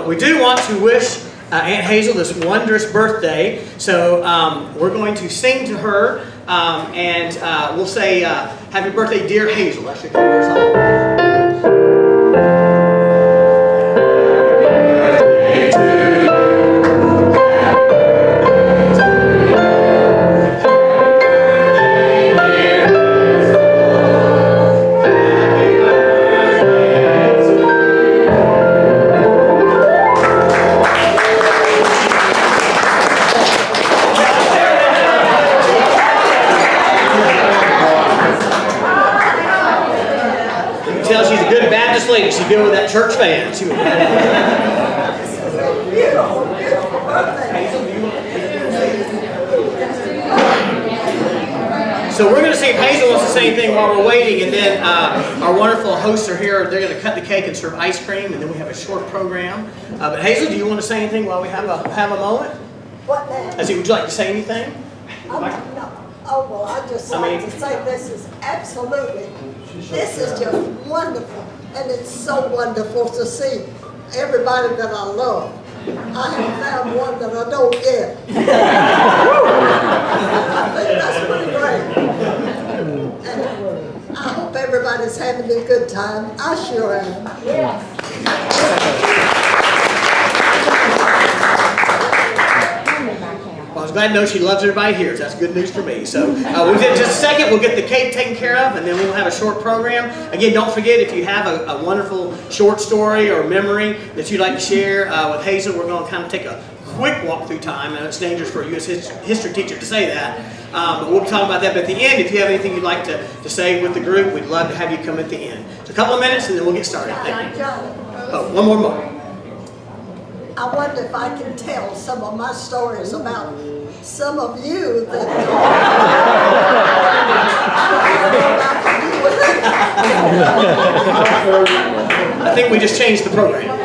we do want to wish Aunt Hazel this wondrous birthday. So we're going to sing to her, and we'll say, "Happy birthday, dear Hazel." That should cover us all. She's good with that church fan. So we're going to see if Hazel wants to say anything while we're waiting, and then our wonderful hosts are here. They're going to cut the cake and serve ice cream, and then we have a short program. But Hazel, do you want to say anything while we have a moment? What now? I see. Would you like to say anything? No. Oh, well, I just like to say this is absolutely, this is just wonderful. And it's so wonderful to see everybody that I love. I have found one that I don't get. I think that's pretty great. And I hope everybody's having a good time. I sure am. Well, I was glad to know she loves everybody here. So that's good news for me. So we'll get just a second. We'll get the cake taken care of, and then we'll have a short program. Again, don't forget, if you have a wonderful short story or memory that you'd like to share with Hazel, we're going to kind of take a quick walk-through time. And it's dangerous for a U.S. history teacher to say that. But we'll be talking about that. But at the end, if you have anything you'd like to say with the group, we'd love to have you come at the end. So a couple of minutes, and then we'll get started. Thank you. Oh, one more moment. I wonder if I can tell some of my stories about some of you that I think we just changed the program.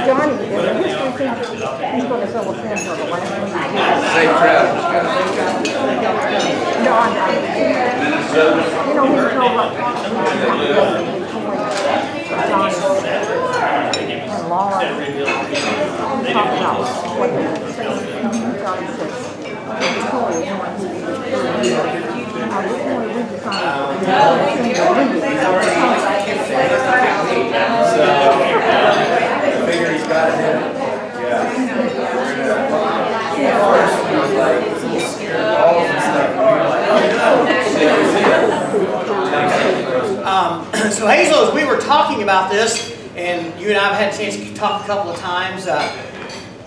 Johnny, he's going to sell a pen for the last one. Safe travels. No, I you know, he's told like Johnny and Laura talk about what Johnny says. I figure he's got it in. So Hazel, as we were talking about this, and you and I have had a chance to talk a couple of times,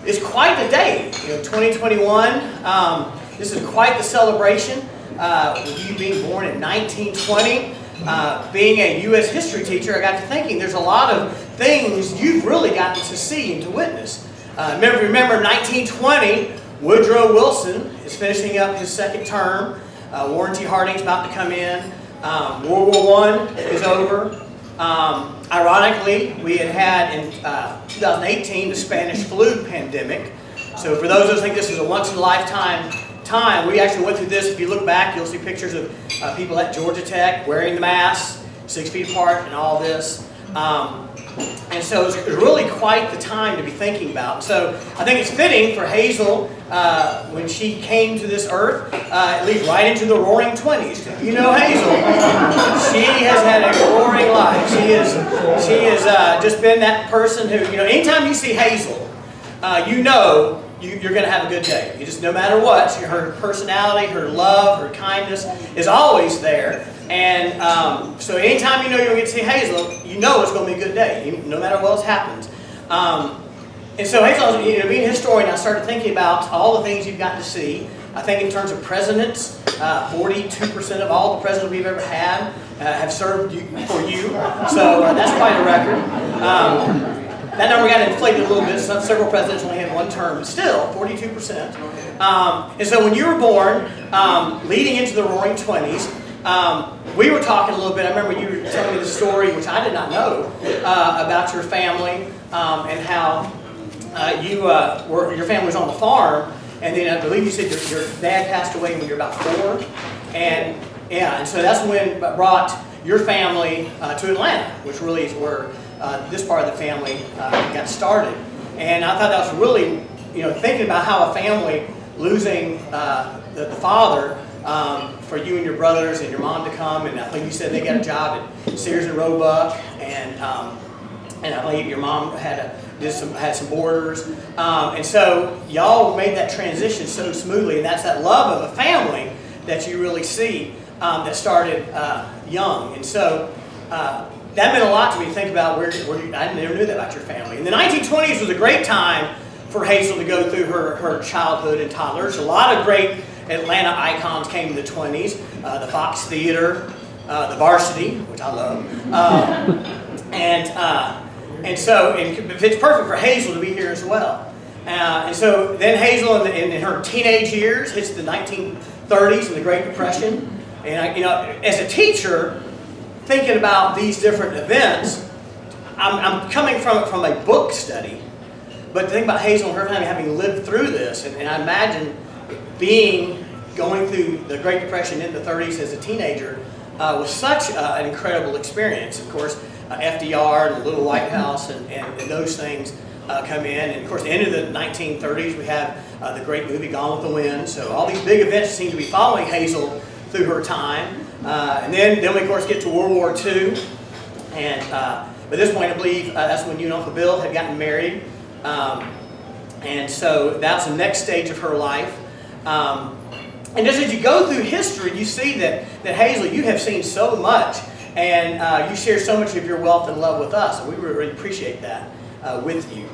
it's quite the day. 2021. This is quite the celebration. With you being born in 1920, being a U.S. history teacher, I got to thinking there's a lot of things you've really gotten to see and to witness. Remember 1920, Woodrow Wilson is finishing up his second term. Warren G. Harding's about to come in. World War I is over. Ironically, we had in 2018 the Spanish flu pandemic. So for those who think this is a once-in-a-lifetime time, we actually went through this. If you look back, you'll see pictures of people at Georgia Tech wearing the masks, 6 feet apart, and all this. And so it's really quite the time to be thinking about. So I think it's fitting for Hazel, when she came to this earth, at least right into the roaring 20s. If you know Hazel, she has had a roaring life. She has just been that person who, anytime you see Hazel, you know you're going to have a good day. You just, no matter what, her personality, her love, her kindness is always there. And so anytime you're going to get to see Hazel, you know it's going to be a good day, no matter what else happens. And so Hazel, being a historian, I started thinking about all the things you've gotten to see. I think in terms of presidents, 42% of all the presidents we've ever had have served for you. So that's quite a record. That number got inflated a little bit. Several presidents only had one term, but still 42%. And so when you were born, leading into the Roaring 20s, we were talking a little bit. I remember you were telling me the story, which I did not know, about your family and how your family was on the farm. And then I believe you said your dad passed away when you were about 4. And yeah, and so that's when brought your family to Atlanta, which really is where this part of the family got started. And I thought that was really, thinking about how a family losing the father for you and your brothers and your mom to come, and I think you said they got a job at Sears and Roebuck, and I believe your mom had some boarders, and so y'all made that transition so smoothly, and that's that love of a family that you really see that started young, and so that meant a lot to me to think about where I never knew that about your family. And the 1920s was a great time for Hazel to go through her childhood and toddlers. A lot of great Atlanta icons came in the 20s. The Fox Theater, the Varsity, which I love. And so it's perfect for Hazel to be here as well. And so then Hazel in her teenage years hits the 1930s and the Great Depression. And as a teacher, thinking about these different events, I'm coming from it from a book study. But the thing about Hazel and her family having lived through this, and I imagine going through the Great Depression in the 30s as a teenager was such an incredible experience. Of course, FDR and the Little White House and those things come in. And of course, at the end of the 1930s, we have the great movie Gone with the Wind. So all these big events seem to be following Hazel through her time. And then we of course get to World War II. And at this point, I believe that's when you and Uncle Bill had gotten married. And so that's the next stage of her life. And just as you go through history, you see that Hazel, you have seen so much, and you share so much of your wealth and love with us, and we really appreciate that with you.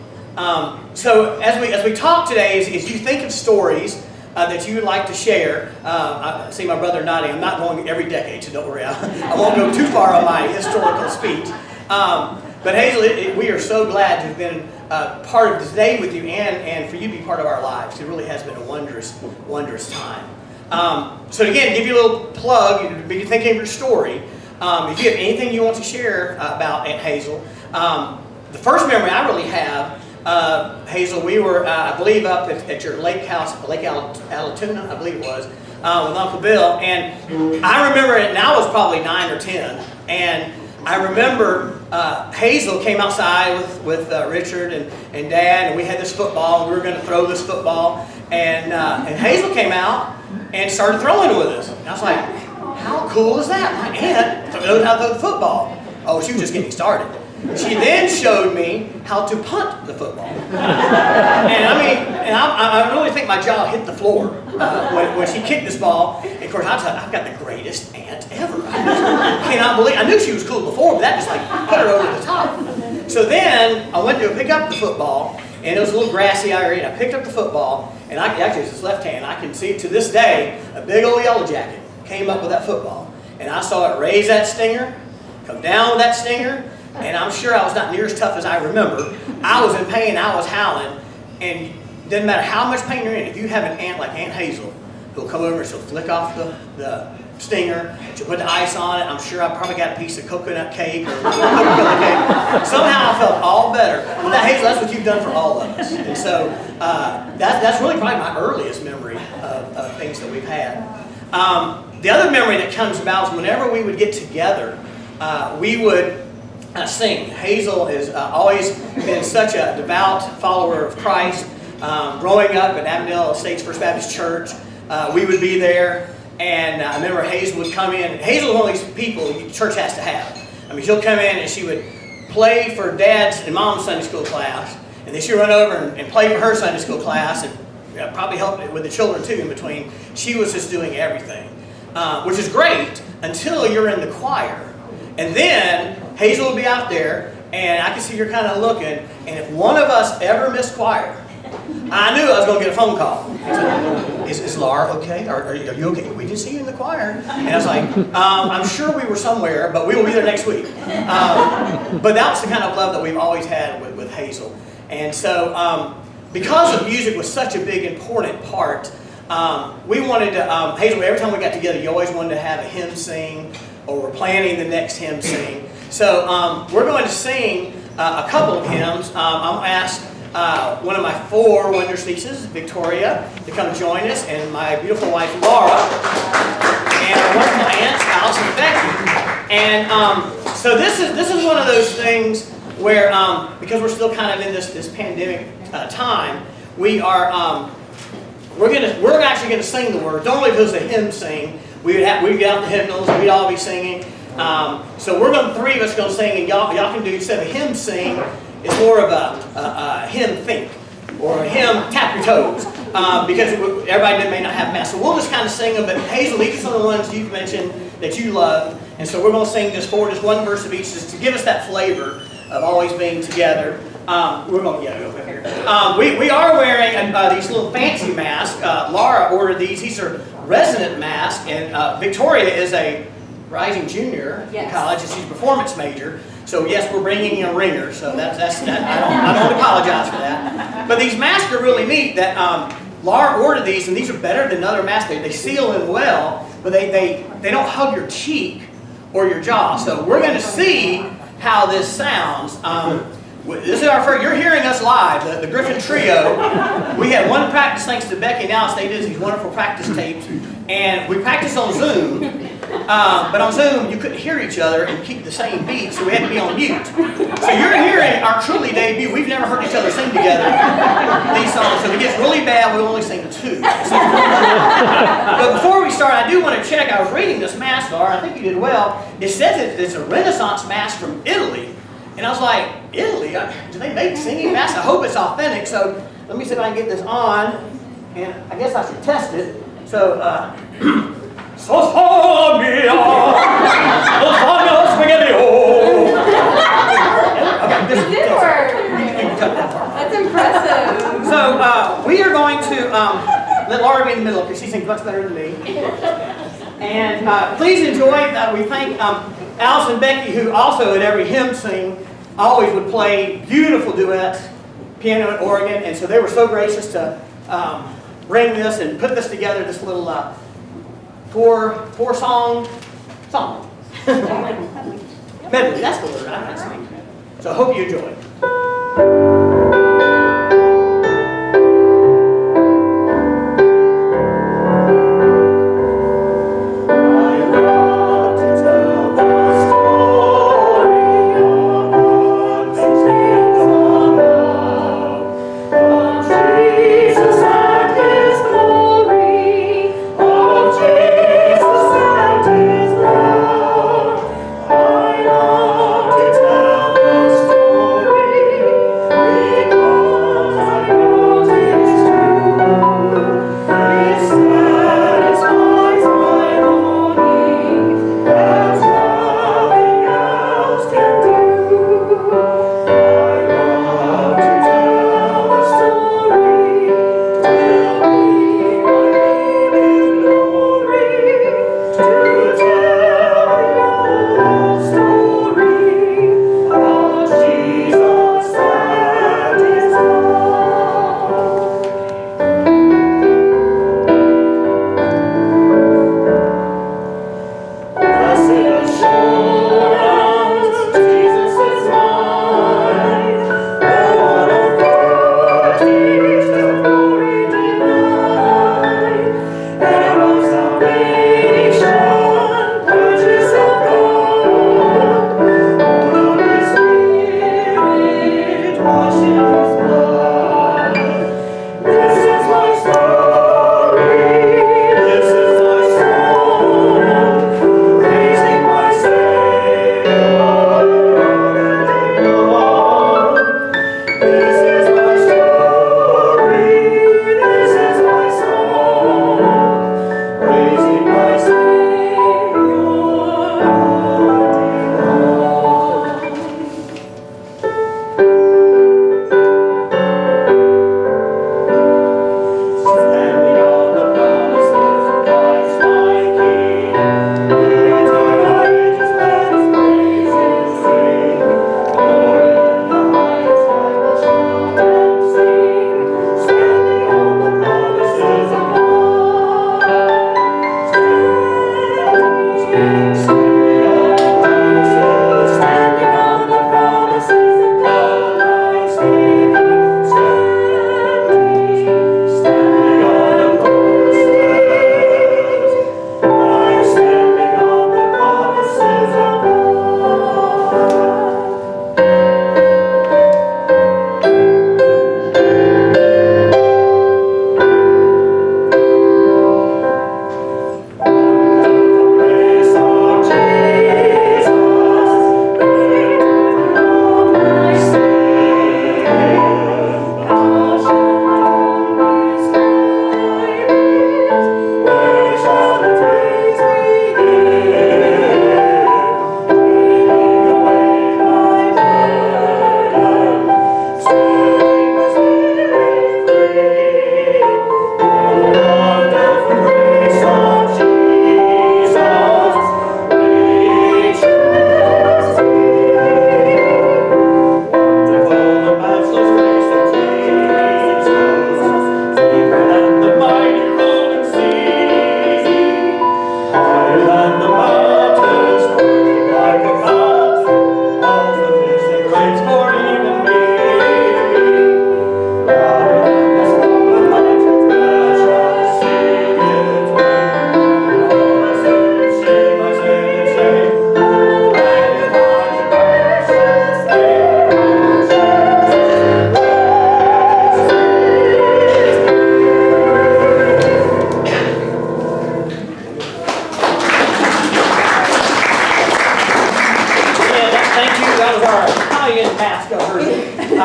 So as we talk today, as you think of stories that you would like to share, I see my brother nodding. I'm not going every decade, so don't worry. I won't go too far on my historical speech. But Hazel, we are so glad to have been part of this day with you, and for you to be part of our lives. It really has been a wondrous, wondrous time. So again, give you a little plug, be thinking of your story. If you have anything you want to share about Aunt Hazel, the first memory I really have, Hazel, we were, I believe, up at your lake house, Lake Allatoona, I believe it was, with Uncle Bill, and I remember it, and I was probably 9 or 10, and I remember Hazel came outside with Richard and Dad, and we had this football, and we were going to throw this football, and Hazel came out and started throwing with us. And I was like, how cool is that? My aunt knows how to throw the football. Oh, she was just getting started. She then showed me how to punt the football. And I really think my jaw hit the floor when she kicked this ball. And of course, I've got the greatest aunt ever. I cannot believe. I knew she was cool before, but that just like put her over the top. So then I went to pick up the football, and it was a little grassy area. And I picked up the football, and actually it's his left hand. I can see it to this day. A big old yellow jacket came up with that football, and I saw it raise that stinger, come down with that stinger. And I'm sure I was not near as tough as I remember. I was in pain, I was howling, and it doesn't matter how much pain you're in, if you have an aunt like Aunt Hazel, who'll come over and she'll flick off the stinger, she'll put the ice on it. I'm sure I probably got a piece of coconut cake or coconut cake. Somehow I felt all better. Well, that, Hazel, that's what you've done for all of us. And so that's really probably my earliest memory of things that we've had. The other memory that comes about is whenever we would get together, we would sing. Hazel has always been such a devout follower of Christ. Growing up at Avondale Estates First Baptist Church, we would be there, and I remember Hazel would come in. Hazel is one of these people the church has to have. I mean, she'll come in and she would play for Dad's and Mom's Sunday school class, and then she'd run over and play for her Sunday school class, and probably help with the children too in between. She was just doing everything, which is great until you're in the choir. And then Hazel will be out there, and I can see you're kind of looking, and if one of us ever missed choir, I knew I was going to get a phone call. He said, is Laura okay? Are you okay? We didn't see you in the choir. And I was like, I'm sure we were somewhere, but we will be there next week. But that's the kind of love that we've always had with Hazel. And so because the music was such a big, important part, we wanted to, Hazel, every time we got together, you always wanted to have a hymn sing, or we're planning the next hymn sing. So we're going to sing a couple of hymns. I'm going to ask one of my 4 wondrous nieces, Victoria, to come join us, and my beautiful wife, Laura, and one of my aunts, Alice and Becky. And so this is one of those things where, because we're still kind of in this pandemic time, we're actually going to sing the word. Normally, if it was a hymn sing, we'd get out the hymnals, we'd all be singing. So we're going, 3 of us going to sing, and y'all can do, instead of a hymn sing, it's more of a hymn think, or a hymn tap your toes, because everybody may not have mass. So we'll just kind of sing them, but Hazel, these are some of the ones you've mentioned that you love, and so we're going to sing just one verse of each, just to give us that flavor of always being together. We're going to go over here. We are wearing these little fancy masks. Laura ordered these. These are resident masks, and Victoria is a rising junior in college, and she's a performance major. So yes, we're bringing in a ringer. So that's that. I don't apologize for that. But these masks are really neat. That Laura ordered these, and these are better than other masks. They seal in well, but they don't hug your cheek or your jaw. So we're going to see how this sounds. This is our first. You're hearing us live, the Griffin Trio. We had one practice thanks to Becky and Alice. They did these wonderful practice tapes, and we practiced on Zoom. But on Zoom, you couldn't hear each other and keep the same beat, so we had to be on mute. So you're hearing our truly debut. We've never heard each other sing together these songs. So if it gets really bad, we'll only sing 2. But before we start, I do want to check. I was reading this mask, Laura. I think you did well. It says it's a Renaissance mask from Italy. And I was like, Italy? Do they make singing masks? I hope it's authentic. So let me see if I can get this on. And I guess I should test it. So, It did work. That's impressive. So we are going to let Laura be in the middle because she sings much better than me. And please enjoy. We thank Alice and Becky, who also at every hymn sing always would play beautiful duets, piano and organ, and so they were so gracious to bring this and put this together, this little four song. Medley, that's the word. I'm not saying. So I hope you enjoy. Story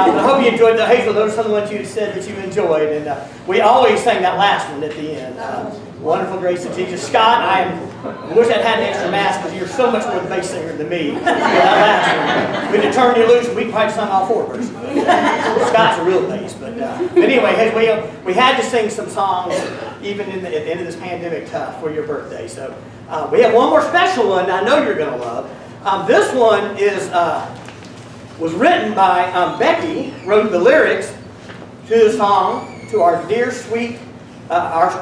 I hope you enjoyed the Hazel. Those are some of the ones you said that you enjoyed. And we always sang that last one at the end. Wonderful Grace of Jesus. Scott, I wish I'd had an extra mask because you're so much more the bass singer than me. That last one. We'd have turned you loose and we probably sung all four verses. Scott's a real bass. But anyway, we had to sing some songs even at the end of this pandemic for your birthday. So we have one more special one I know you're going to love. This one was written by Becky, wrote the lyrics to the song to our dear sweet, I'm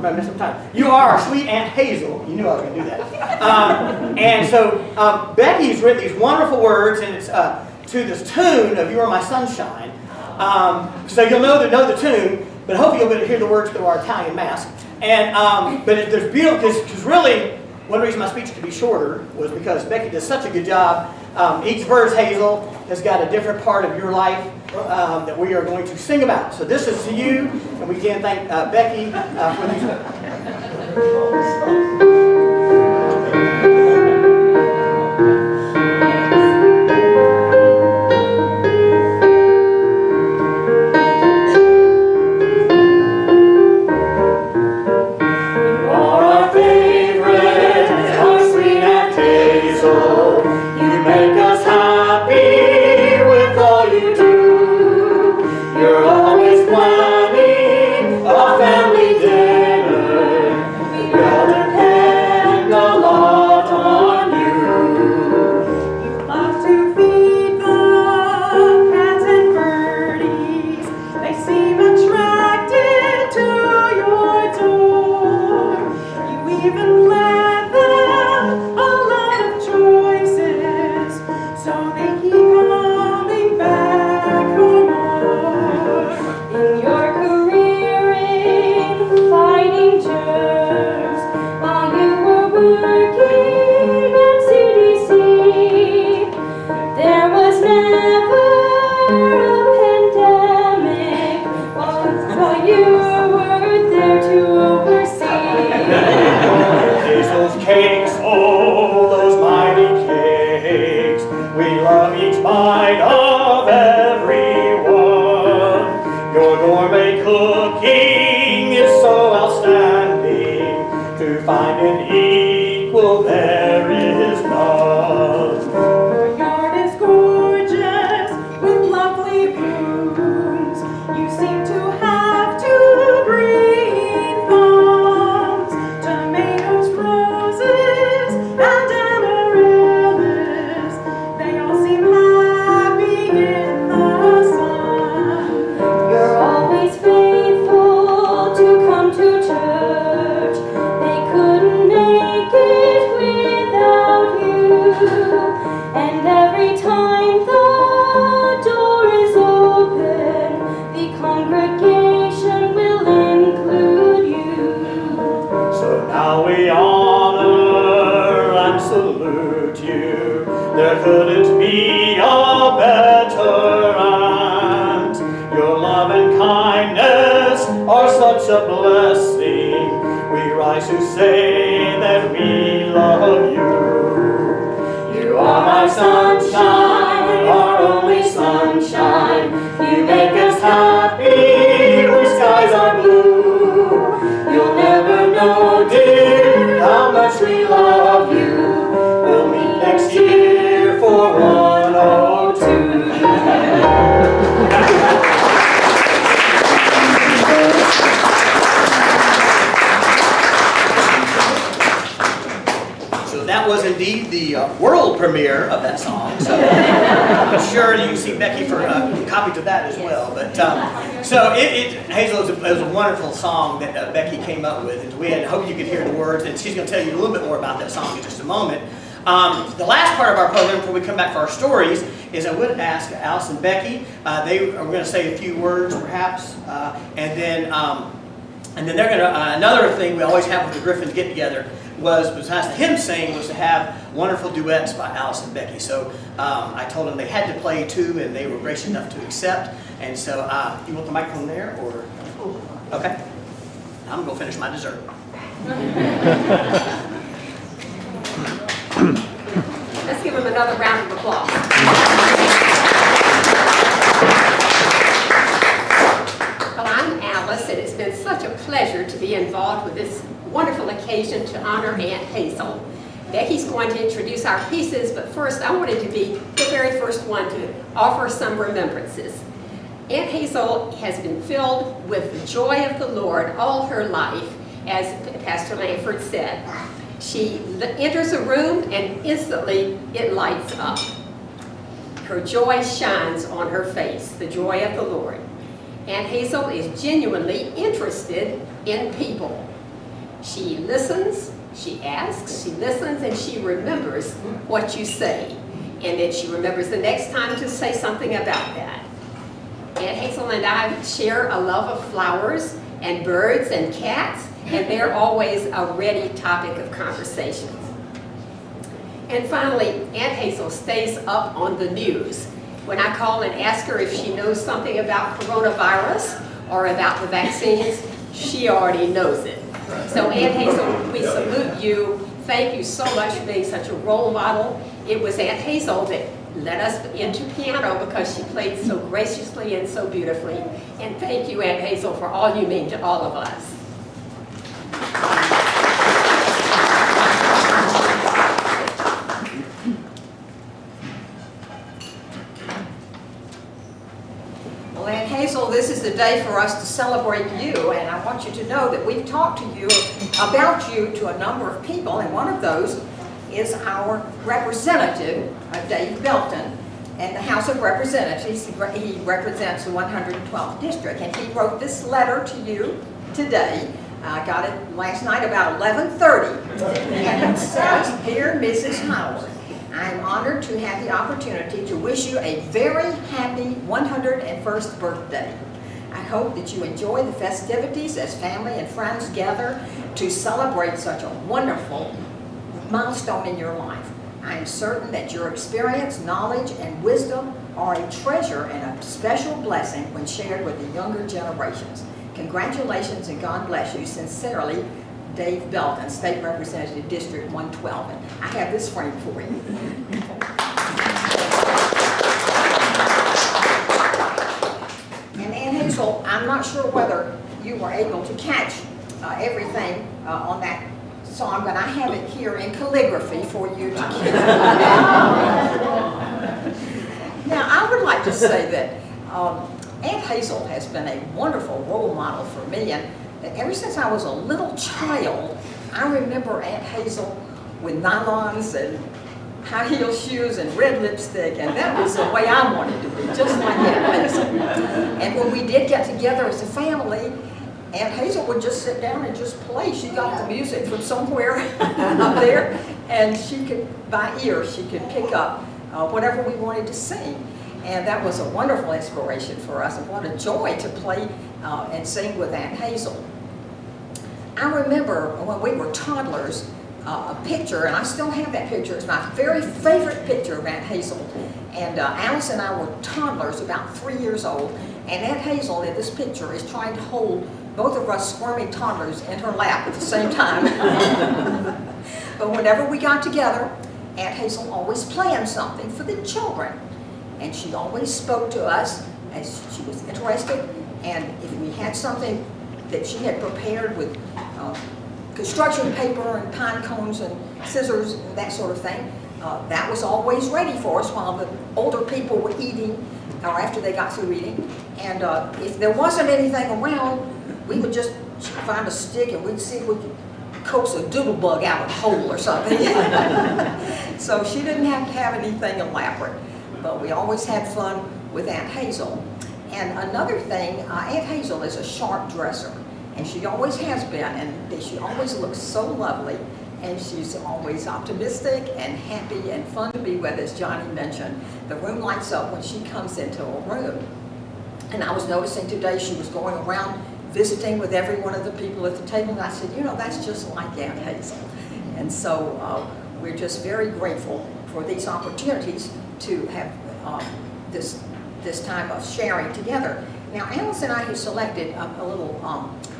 going to miss some time. You are our sweet Aunt Hazel. You knew I was going to do that. And so Becky's written these wonderful words, and it's to this tune of You Are My Sunshine. So you'll know the tune, but hopefully you'll be able to hear the words through our Italian mask. And but there's beautiful, because really, one reason my speech could be shorter was because Becky does such a good job. Each verse, Hazel, has got a different part of your life that we are going to sing about. So this is to you, and we can thank Becky for these words. World premiere of that song, so I'm sure you can see Becky for copies of that as well. But so Hazel, it was a wonderful song that Becky came up with, and we hope you could hear the words, and she's going to tell you a little bit more about that song in just a moment. The last part of our program before we come back for our stories is I would ask Alice and Becky. They are going to say a few words, perhaps, and then they're going to another thing we always have with the Griffins get together was besides the hymn sing was to have wonderful duets by Alice and Becky. So I told them they had to play two, and they were gracious enough to accept. And so you want the microphone there, or okay? I'm gonna go finish my dessert. Let's give them another round of applause. occasion to honor Aunt Hazel. Becky's going to introduce our pieces, but first I wanted to be the very first one to offer some remembrances. Aunt Hazel has been filled with the joy of the Lord all her life, as Pastor Langford said. She enters a room and instantly it lights up. Her joy shines on her face, the joy of the Lord. Aunt Hazel is genuinely interested in people. She listens, she asks, she listens, and she remembers what you say. And then she remembers the next time to say something about that. Aunt Hazel and I share a love of flowers and birds and cats, and they're always a ready topic of conversations. And finally, Aunt Hazel stays up on the news. When I call and ask her if she knows something about coronavirus or about the vaccines, she already knows it. So Aunt Hazel, we salute you. Thank you so much for being such a role model. It was Aunt Hazel that led us into piano because she played so graciously and so beautifully. And thank you, Aunt Hazel, for all you mean to all of us. Well, Aunt Hazel, this is the day for us to celebrate you, and I want you to know that we've talked to you about you to a number of people, and one of those is our representative, Dave Belton, in the House of Representatives. He represents the 112th District, and he wrote this letter to you today. I got it last night about 11:30, and it says, "Dear Mrs. Howard, I am honored to have the opportunity to wish you a very happy 101st birthday. I hope that you enjoy the festivities as family and friends gather to celebrate such a wonderful milestone in your life. I am certain that your experience, knowledge, and wisdom are a treasure and a special blessing when shared with the younger generations. Congratulations and God bless you. Sincerely, Dave Belton, State Representative, District 112. And I have this framed for you." And Aunt Hazel, I'm not sure whether you were able to catch everything on that song, but I have it here in calligraphy for you to keep. Now, I would like to say that Aunt Hazel has been a wonderful role model for me, and ever since I was a little child, I remember Aunt Hazel with nylons and high heel shoes and red lipstick, and that was the way I wanted to be, just like Aunt Hazel. And when we did get together as a family, Aunt Hazel would just sit down and just play. She got the music from somewhere up there, and she could, by ear, she could pick up whatever we wanted to sing. And that was a wonderful inspiration for us, and what a joy to play and sing with Aunt Hazel. I remember when we were toddlers, a picture, and I still have that picture. It's my very favorite picture of Aunt Hazel. And Alice and I were toddlers, about 3 years old, and Aunt Hazel in this picture is trying to hold both of us squirming toddlers in her lap at the same time. But whenever we got together, Aunt Hazel always planned something for the children. And she always spoke to us as she was interested, and if we had something that she had prepared with construction paper and pine cones and scissors and that sort of thing, that was always ready for us while the older people were eating or after they got through eating. And if there wasn't anything around, we would just find a stick and we'd see if we could coax a doodle bug out of a hole or something. So she didn't have to have anything elaborate, but we always had fun with Aunt Hazel. And another thing, Aunt Hazel is a sharp dresser, and she always has been, and she always looks so lovely, and she's always optimistic and happy and fun to be with, as Johnny mentioned. The room lights up when she comes into a room. And I was noticing today she was going around visiting with every one of the people at the table, and I said, you know, that's just like Aunt Hazel. And so we're just very grateful for these opportunities to have this time of sharing together. Now, Alice and I have selected a little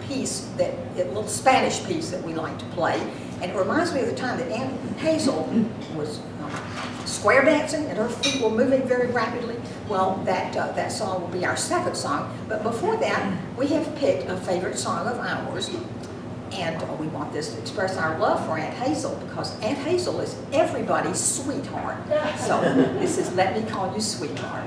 piece, a little Spanish piece that we like to play, and it reminds me of the time that Aunt Hazel was square dancing and her feet were moving very rapidly. Well, that song will be our second song, but before that, we have picked a favorite song of ours, And we want this to express our love for Aunt Hazel because Aunt Hazel is everybody's sweetheart. So this is Let Me Call You Sweetheart.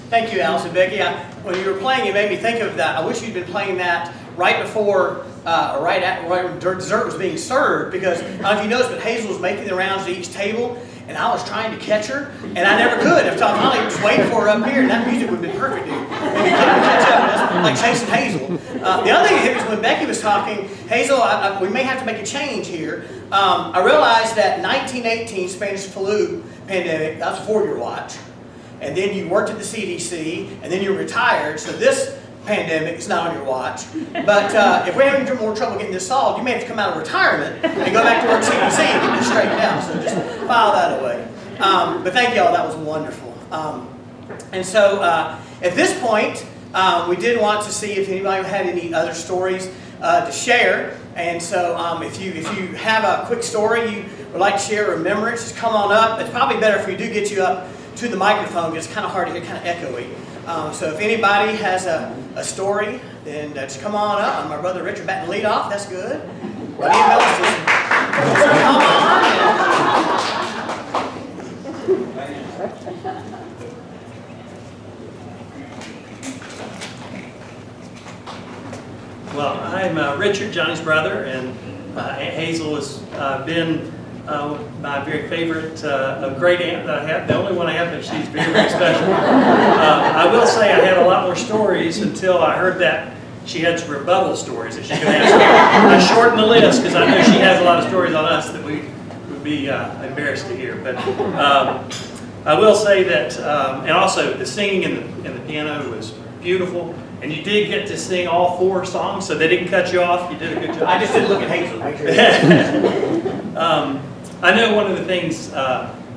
Thank you, Alice and Becky. When you were playing, it made me think of that. I wish you'd been playing that right before, right dessert was being served, because I don't know if you noticed, but Hazel was making the rounds to each table, and I was trying to catch her, and I never could. Until I finally was waiting for her up here, and that music would have been perfect, dude. Maybe catch up. That's like chasing Hazel. The other thing that hit was when Becky was talking, Hazel, we may have to make a change here. I realized that 1918 Spanish flu pandemic, that was a 4-year watch. And then you worked at the CDC, and then you retired, so this pandemic is not on your watch. But if we're having more trouble getting this solved, you may have to come out of retirement and go back to work at CDC and get this straightened out. So just file that away. But thank y'all, that was wonderful. And so at this point, we did want to see if anybody had any other stories to share. And so if you have a quick story you would like to share, or remembrance, just come on up. It's probably better if we do get you up to the microphone, because it's kind of hard to hear, kind of echoey. So if anybody has a story, then just come on up. My brother Richard batting lead off. That's good. But anyone else just come on. Well, I'm Richard, Johnny's brother, and Aunt Hazel has been my very favorite, a great aunt that I have. The only one I have, but she's very, very special. I will say I had a lot more stories until I heard that she had some rebuttal stories that she could ask. I shortened the list because I know she has a lot of stories on us that we would be embarrassed to hear. But I will say that, and also the singing and the piano was beautiful. And you did get to sing all 4 songs, so they didn't cut you off. You did a good job. I just didn't look at Hazel. Make sure. I know one of the things,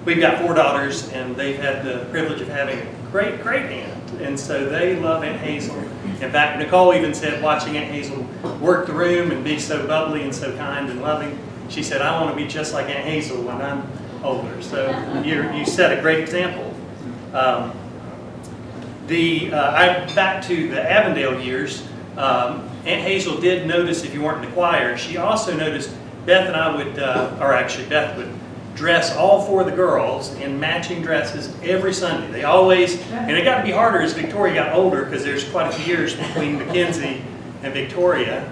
we've got 4 daughters, and they've had the privilege of having a great, great aunt. And so they love Aunt Hazel. In fact, Nicole even said, watching Aunt Hazel work the room and be so bubbly and so kind and loving, she said, I want to be just like Aunt Hazel when I'm older. So you set a great example. Back to the Avondale years, Aunt Hazel did notice, if you weren't in the choir, she also noticed Beth and I would, or actually Beth would dress all 4 of the girls in matching dresses every Sunday. They always, and it got to be harder as Victoria got older because there's quite a few years between Mackenzie and Victoria.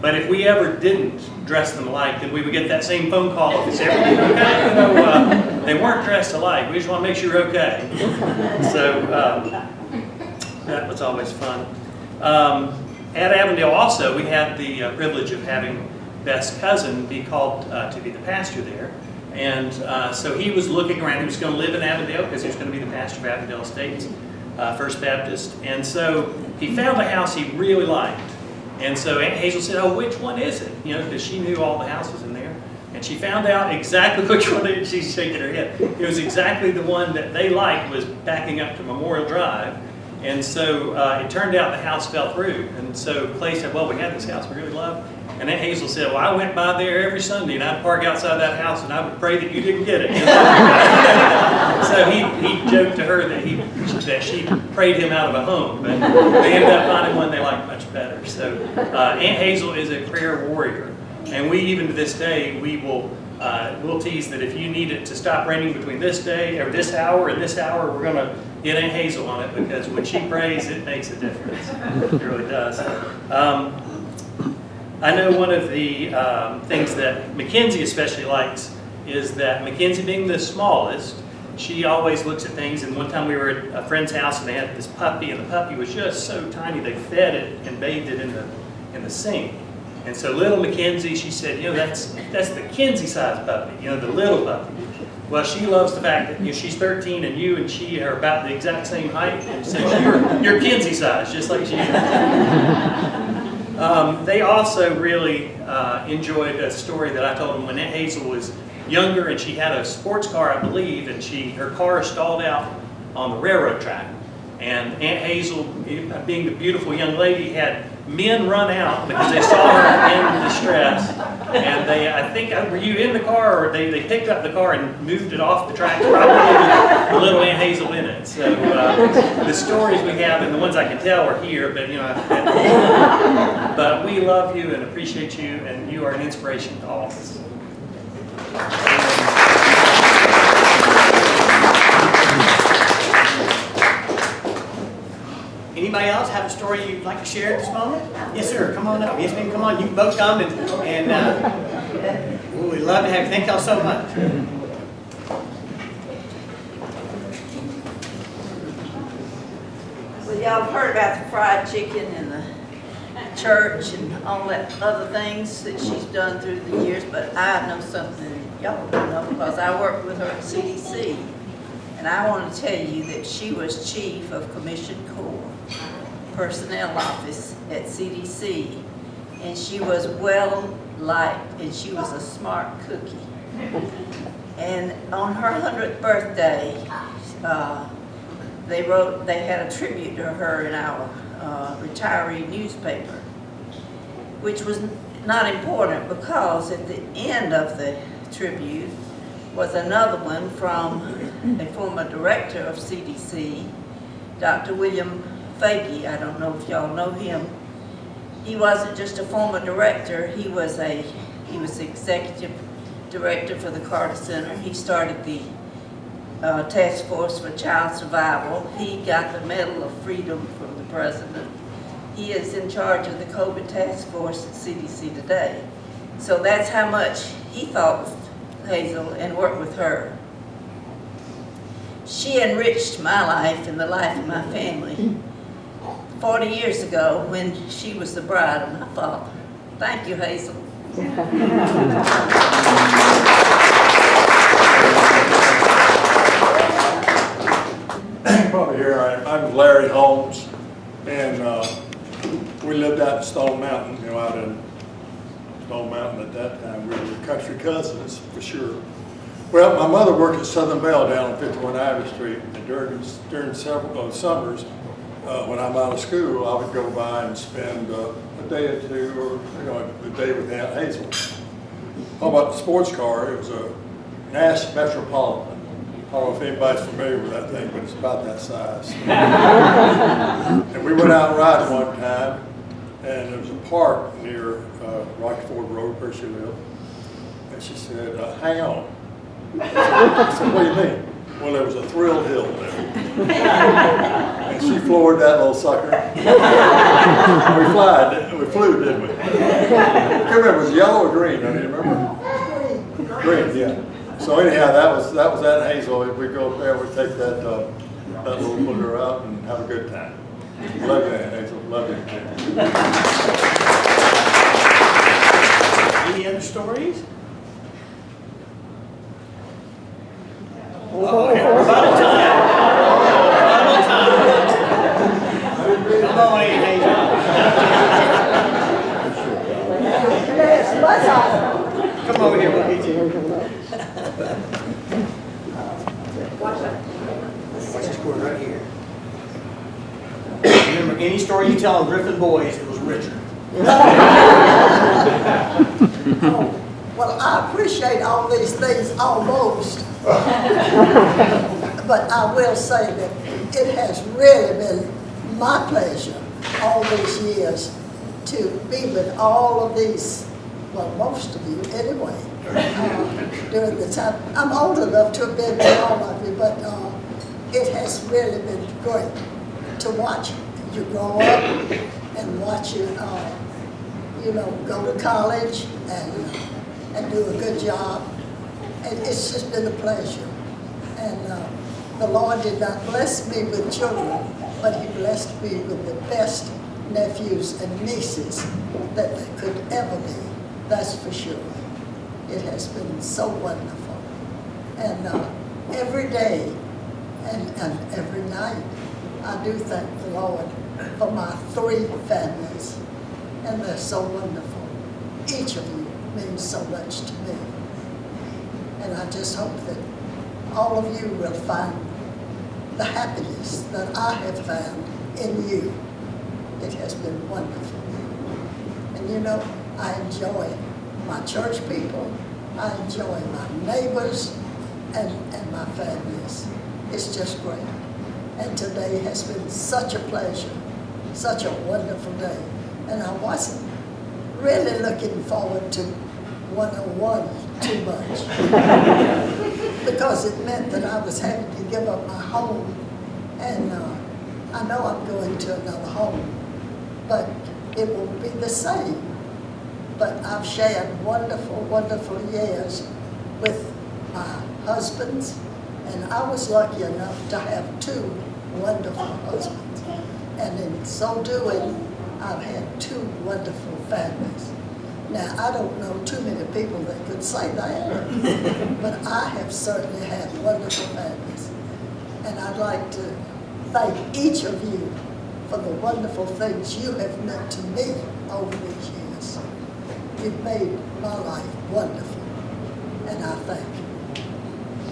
But if we ever didn't dress them alike, then we would get that same phone call. Is everything okay? You know, they weren't dressed alike. We just want to make sure you're okay. So that was always fun. At Avondale also, we had the privilege of having Beth's cousin be called to be the pastor there. And so he was looking around. He was going to live in Avondale because he was going to be the pastor of Avondale Estates, First Baptist. And so he found a house he really liked. And so Aunt Hazel said, oh, which one is it? You know, because she knew all the houses in there. And she found out exactly which one it is. She's shaking her head. It was exactly the one that they liked, was backing up to Memorial Drive. And so it turned out the house fell through. And so Clay said, well, we had this house we really love. And Aunt Hazel said, well, I went by there every Sunday and I'd park outside that house and I would pray that you didn't get it. So he joked to her that she prayed him out of a home, but they ended up finding one they liked much better. So Aunt Hazel is a prayer warrior. And we, even to this day, we'll tease that if you need it to stop raining between this day or this hour and this hour, we're going to get Aunt Hazel on it, because when she prays, it makes a difference. It really does. I know one of the things that Mackenzie especially likes is that Mackenzie, being the smallest, she always looks at things. And one time we were at a friend's house and they had this puppy, and the puppy was just so tiny they fed it and bathed it in the sink. And so little Mackenzie, she said, you know, that's the Kinsey-sized puppy, you know, the little puppy. Well, she loves the fact that, you know, she's 13 and you and she are about the exact same height, and so you're Kinsey-sized, just like she is. They also really enjoyed a story that I told them when Aunt Hazel was younger, and she had a sports car, I believe, and her car stalled out on the railroad track. And Aunt Hazel, being the beautiful young lady, had men run out because they saw her in distress. And I think, were you in the car, or they picked up the car and moved it off the tracks, probably with the little Aunt Hazel in it. So the stories we have and the ones I can tell are here, but you know, but we love you and appreciate you, and you are an inspiration to all of us. Anybody else have a story you'd like to share at this moment? Yes, sir. Come on up. Yes, ma'am. Come on. You can both come, and we'd love to have you. Thank y'all so much. Well, y'all have heard about the fried chicken and the church and all that other things that she's done through the years, but I know something y'all don't know, because I worked with her at CDC. And I want to tell you that she was chief of Commission Corps Personnel Office at CDC. And she was well liked, and she was a smart cookie. And on her 100th birthday, they had a tribute to her in our retiree newspaper, which was not important, because at the end of the tribute was another one from a former director of CDC, Dr. William Fagey. I don't know if y'all know him. He wasn't just a former director, he was the executive director for the Carter Center. He started the task force for child survival. He got the Medal of Freedom from the president. He is in charge of the COVID task force at CDC today. So that's how much he thought of Hazel and worked with her. She enriched my life and the life of my family 40 years ago when she was the bride of my father. Thank you, Hazel. Probably here, I'm Larry Holmes, and we lived out in Stone Mountain, out in Stone Mountain at that time. We were country cousins, for sure. Well, my mother worked at Southern Bell down on 51 Ivy Street, and during several summers, when I'm out of school, I would go by and spend a day or two, or a day with Aunt Hazel. How about the sports car? It was a Nash Metropolitan. I don't know if anybody's familiar with that thing, but it's about that size. And we went out and ride one time, and there was a park near Rocky Ford Road where she lived. And she said, hang on. I said, what do you mean? Well, there was a thrill hill there. And she floored that little sucker. We flew, didn't we? I can't remember, it was yellow or green, don't you remember? Green, yeah. So anyhow, that was Aunt Hazel. If we go up there, we take that little booger out and have a good time. Love you, Aunt Hazel. Love you. Any other stories? Rebuttal time. Rebuttal time. Come on, Aunt Hazel. Come over here, we'll get you. Watch this cord right here. Remember, any story you tell on Griffin Boys, it was Richard. Well, I appreciate all these things almost. But I will say that it has really been my pleasure all these years to be with all of these, well, most of you anyway, during the time. I'm old enough to have been with all of you, but it has really been great to watch you grow up and watch you, go to college and do a good job. And it's just been a pleasure. And the Lord did not bless me with children, but He blessed me with the best nephews and nieces that there could ever be. That's for sure. It has been so wonderful. And every day and every night, I do thank the Lord for my 3 families. And they're so wonderful. Each of you means so much to me. And I just hope that all of you will find the happiness that I have found in you. It has been wonderful. And I enjoy my church people, I enjoy my neighbors, and my families. It's just great. And today has been such a pleasure, such a wonderful day. And I wasn't really looking forward to 101 too much because it meant that I was having to give up my home, and I know I'm going to another home, but it won't be the same. But I've shared wonderful, wonderful years with my husbands, and I was lucky enough to have 2 wonderful husbands, and in so doing, I've had 2 wonderful families. Now, I don't know too many people that could say that, but I have certainly had wonderful families. And I'd like to thank each of you for the wonderful things you have meant to me over these years. You've made my life wonderful, and I thank you.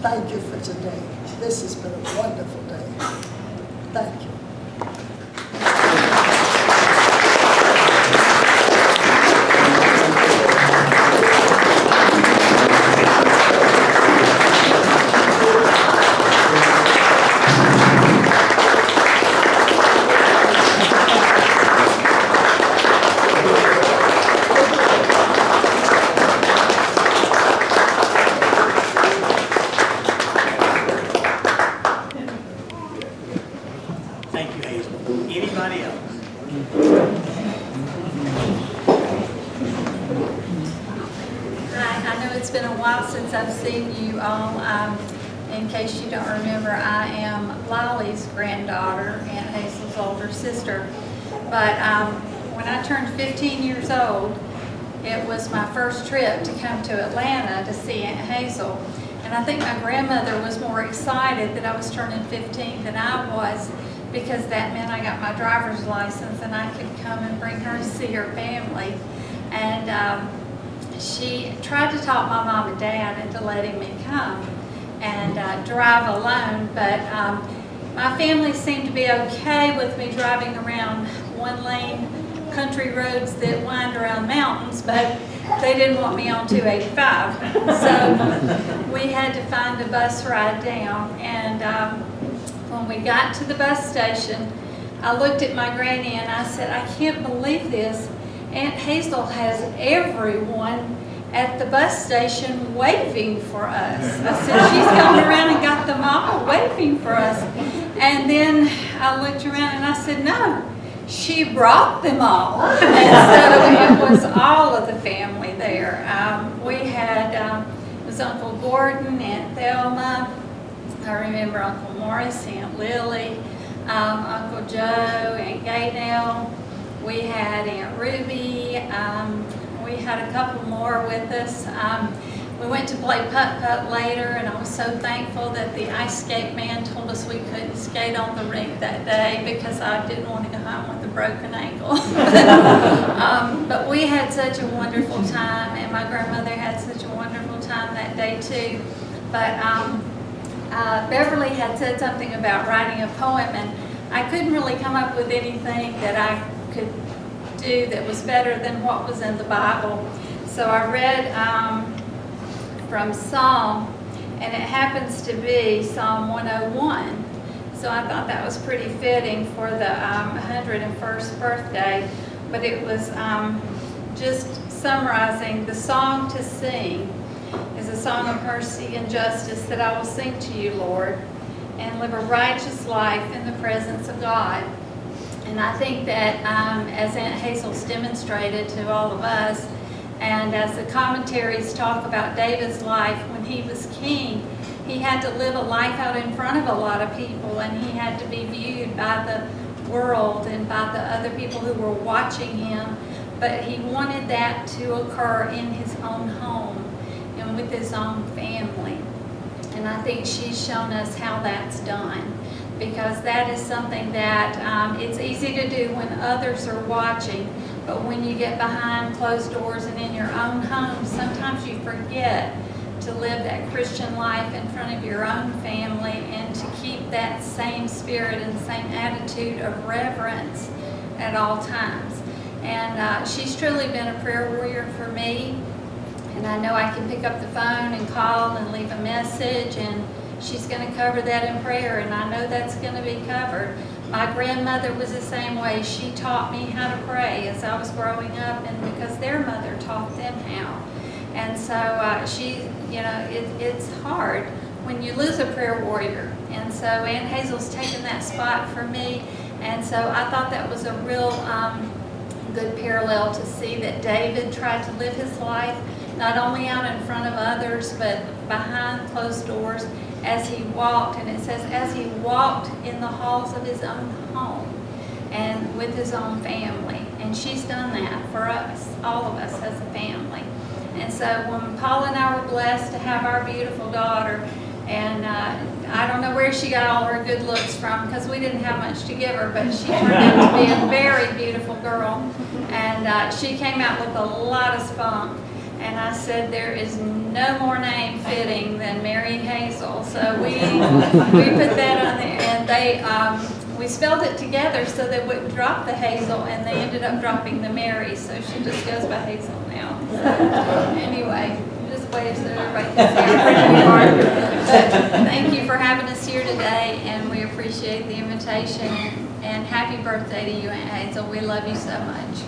Thank you for today. This has been a wonderful day. Thank you. Anybody else? Hi, I know it's been a while since I've seen you all. In case you don't remember, I am Lily's granddaughter, Aunt Hazel's older sister. But when I turned 15 years old, it was my first trip to come to Atlanta to see Aunt Hazel. And I think my grandmother was more excited that I was turning 15 than I was, because that meant I got my driver's license and I could come and bring her to see her family. And she tried to talk my mom and dad into letting me come and drive alone, but my family seemed to be okay with me driving around one-lane country roads that wind around mountains, but they didn't want me on 285. So we had to find a bus ride down, and when we got to the bus station, I looked at my granny and I said, I can't believe this. Aunt Hazel has everyone at the bus station waving for us. I said, she's gone around and got them all waving for us. And then I looked around and I said, no, she brought them all. And so it was all of the family there. We had, it was Uncle Gordon, Aunt Thelma, I remember Uncle Morris, Aunt Lily, Uncle Joe, Aunt Gaynell. We had Aunt Ruby. We had a couple more with us. We went to play putt-putt later, and I was so thankful that the ice skate man told us we couldn't skate on the rink that day because I didn't want to go home with a broken ankle. But we had such a wonderful time, and my grandmother had such a wonderful time that day too. But Beverly had said something about writing a poem, and I couldn't really come up with anything that I could do that was better than what was in the Bible. So I read from Psalm, and it happens to be Psalm 101. So I thought that was pretty fitting for the 101st birthday, but it was just summarizing the song to sing is a song of mercy and justice that I will sing to you, Lord, and live a righteous life in the presence of God. And I think that as Aunt Hazel's demonstrated to all of us, and as the commentaries talk about David's life when he was king, he had to live a life out in front of a lot of people, and he had to be viewed by the world and by the other people who were watching him. But he wanted that to occur in his own home and with his own family. And I think she's shown us how that's done, because that is something that it's easy to do when others are watching, but when you get behind closed doors and in your own home, sometimes you forget to live that Christian life in front of your own family and to keep that same spirit and same attitude of reverence at all times. And she's truly been a prayer warrior for me, and I know I can pick up the phone and call and leave a message, and she's going to cover that in prayer, and I know that's going to be covered. My grandmother was the same way. She taught me how to pray as I was growing up, and because their mother taught them how. And so it's hard when you lose a prayer warrior. And so Aunt Hazel's taken that spot for me, and so I thought that was a real good parallel to see that David tried to live his life not only out in front of others, but behind closed doors as he walked. And it says, as he walked in the halls of his own home and with his own family. And she's done that for us, all of us as a family. And so when Paula and I were blessed to have our beautiful daughter, and I don't know where she got all her good looks from, because we didn't have much to give her, but she turned out to be a very beautiful girl. And she came out with a lot of spunk. And I said, there is no more name fitting than Mary Hazel. So we put that on there, and we spelled it together so they wouldn't drop the Hazel, and they ended up dropping the Mary, so she just goes by Hazel now. So, anyway, just wave so everybody can see how pretty we are. But thank you for having us here today, and we appreciate the invitation, and happy birthday to you, Aunt Hazel. We love you so much.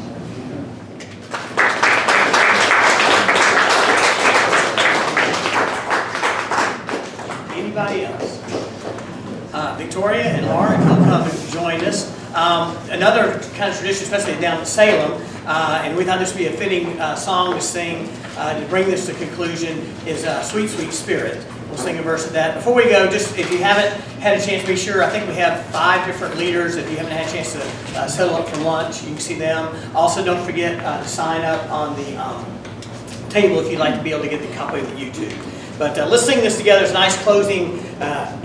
Anybody else? Victoria and Laura, come and join us. Another kind of tradition, especially down in Salem, and we thought this would be a fitting song to sing to bring this to conclusion, is Sweet, Sweet Spirit. We'll sing a verse of that. Before we go, just if you haven't had a chance to be sure, I think we have 5 different leaders. If you haven't had a chance to settle up for lunch, you can see them. Also, don't forget to sign up on the table if you'd like to be able to get the copy of the YouTube. But let's sing this together. It's a nice closing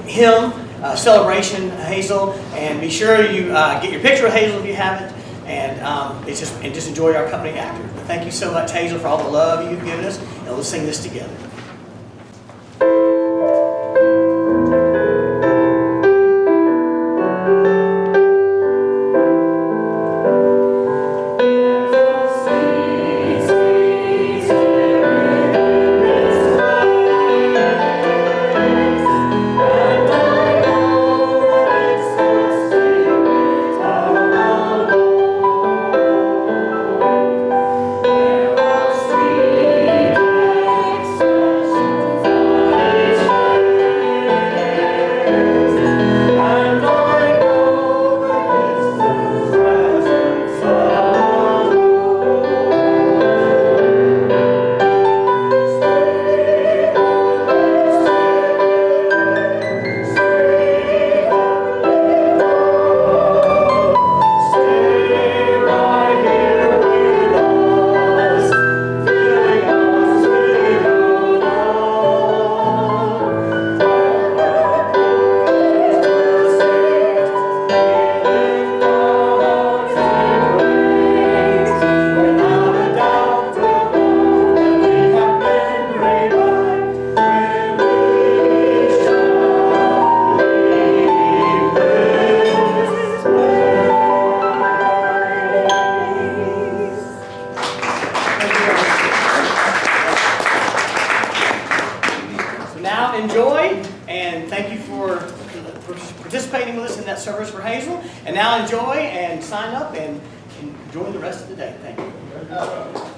hymn, celebration, Hazel. And be sure you get your picture of Hazel if you haven't. And just enjoy our company after. But thank you so much, Hazel, for all the love you've given us. And let's sing this together. Participating with us in that service for Hazel. And now enjoy and sign up and enjoy the rest of the day. Thank you.